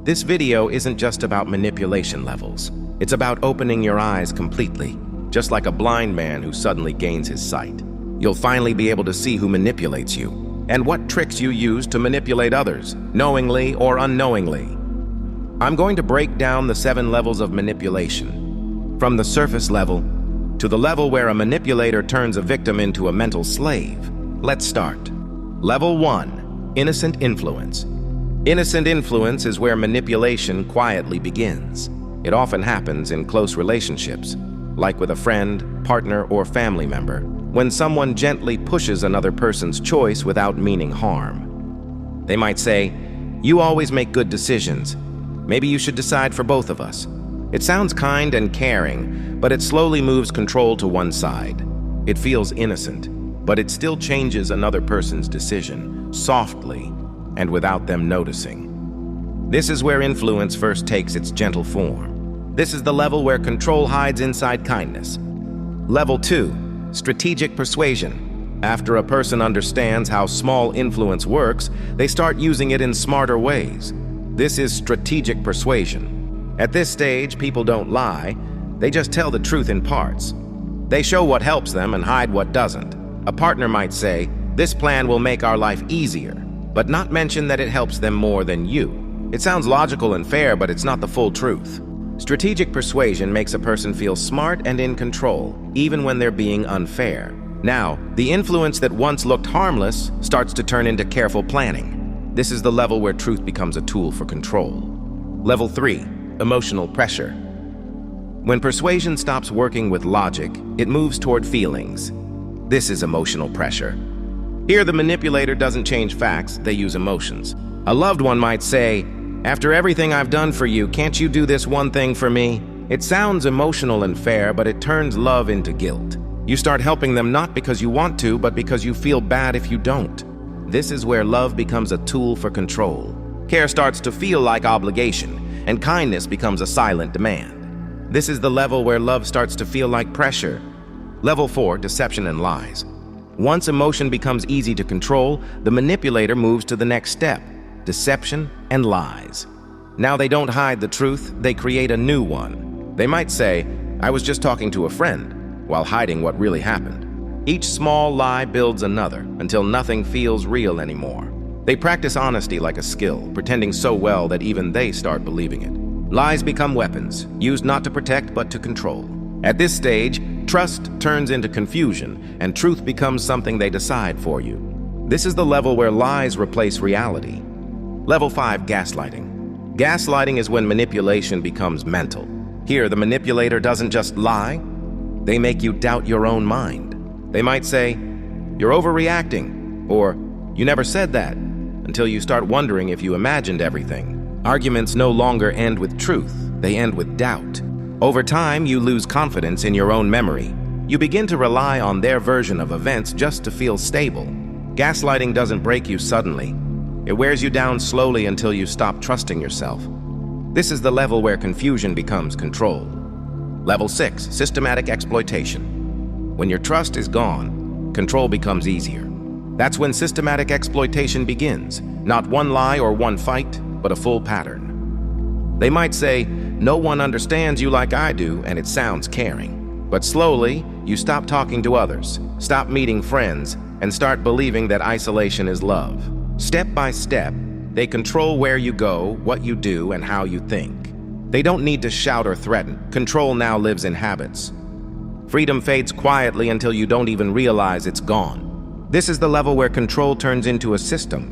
This video isn't just about manipulation levels. It's about opening your eyes completely, just like a blind man who suddenly gains his sight. You'll finally be able to see who manipulates you and what tricks you use to manipulate others, knowingly or unknowingly. I'm going to break down the 7 levels of manipulation, from the surface level to the level where a manipulator turns a victim into a mental slave. Let's start. Level 1. Innocent influence. Innocent influence is where manipulation quietly begins. It often happens in close relationships, like with a friend, partner, or family member, when someone gently pushes another person's choice without meaning harm. They might say, "You always make good decisions. Maybe you should decide for both of us." It sounds kind and caring, but it slowly moves control to one side. It feels innocent, but it still changes another person's decision, softly and without them noticing. This is where influence first takes its gentle form. This is the level where control hides inside kindness. Level 2. Strategic persuasion. After a person understands how small influence works, they start using it in smarter ways. This is strategic persuasion. At this stage, people don't lie, they just tell the truth in parts. They show what helps them and hide what doesn't. A partner might say, "This plan will make our life easier," but not mention that it helps them more than you. It sounds logical and fair, but it's not the full truth. Strategic persuasion makes a person feel smart and in control, even when they're being unfair. Now, the influence that once looked harmless starts to turn into careful planning. This is the level where truth becomes a tool for control. Level 3. Emotional pressure. When persuasion stops working with logic, it moves toward feelings. This is emotional pressure. Here, the manipulator doesn't change facts, they use emotions. A loved one might say, "After everything I've done for you, can't you do this one thing for me?" It sounds emotional and fair, but it turns love into guilt. You start helping them not because you want to, but because you feel bad if you don't. This is where love becomes a tool for control. Care starts to feel like obligation, and kindness becomes a silent demand. This is the level where love starts to feel like pressure. Level 4. Deception and lies. Once emotion becomes easy to control, the manipulator moves to the next step: deception and lies. Now they don't hide the truth, they create a new one. They might say, "I was just talking to a friend," while hiding what really happened. Each small lie builds another, until nothing feels real anymore. They practice honesty like a skill, pretending so well that even they start believing it. Lies become weapons, used not to protect but to control. At this stage, trust turns into confusion, and truth becomes something they decide for you. This is the level where lies replace reality. Level 5. Gaslighting. Gaslighting is when manipulation becomes mental. Here, the manipulator doesn't just lie, they make you doubt your own mind. They might say, "You're overreacting," or "You never said that," until you start wondering if you imagined everything. Arguments no longer end with truth, they end with doubt. Over time, you lose confidence in your own memory. You begin to rely on their version of events just to feel stable. Gaslighting doesn't break you suddenly. It wears you down slowly until you stop trusting yourself. This is the level where confusion becomes control. Level 6. Systematic exploitation. When your trust is gone, control becomes easier. That's when systematic exploitation begins. Not one lie or one fight, but a full pattern. They might say, "No one understands you like I do," and it sounds caring. But slowly, you stop talking to others, stop meeting friends, and start believing that isolation is love. Step by step, they control where you go, what you do, and how you think. They don't need to shout or threaten. Control now lives in habits. Freedom fades quietly until you don't even realize it's gone. This is the level where control turns into a system.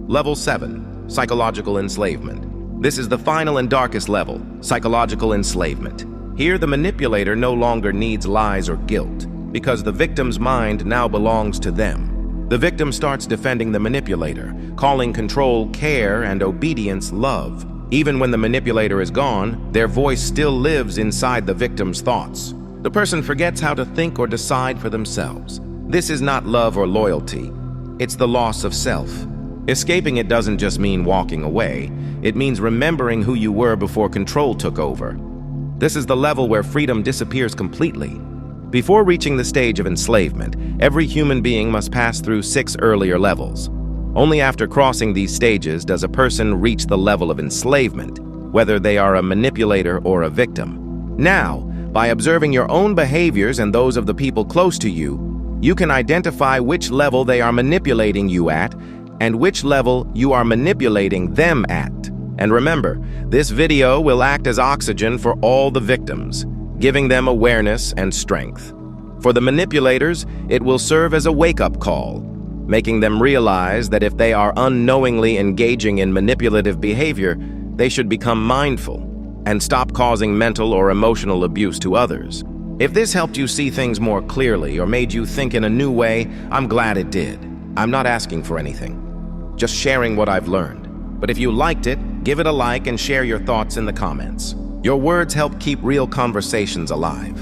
Level 7. Psychological enslavement. This is the final and darkest level, psychological enslavement. Here, the manipulator no longer needs lies or guilt, because the victim's mind now belongs to them. The victim starts defending the manipulator, calling control care and obedience love. Even when the manipulator is gone, their voice still lives inside the victim's thoughts. The person forgets how to think or decide for themselves. This is not love or loyalty. It's the loss of self. Escaping it doesn't just mean walking away. It means remembering who you were before control took over. This is the level where freedom disappears completely. Before reaching the stage of enslavement, every human being must pass through 6 earlier levels. Only after crossing these stages does a person reach the level of enslavement, whether they are a manipulator or a victim. Now, by observing your own behaviors and those of the people close to you, you can identify which level they are manipulating you at and which level you are manipulating them at. And remember, this video will act as oxygen for all the victims, giving them awareness and strength. For the manipulators, it will serve as a wake-up call, making them realize that if they are unknowingly engaging in manipulative behavior, they should become mindful and stop causing mental or emotional abuse to others. If this helped you see things more clearly or made you think in a new way, I'm glad it did. I'm not asking for anything, just sharing what I've learned. But if you liked it, give it a like and share your thoughts in the comments. Your words help keep real conversations alive.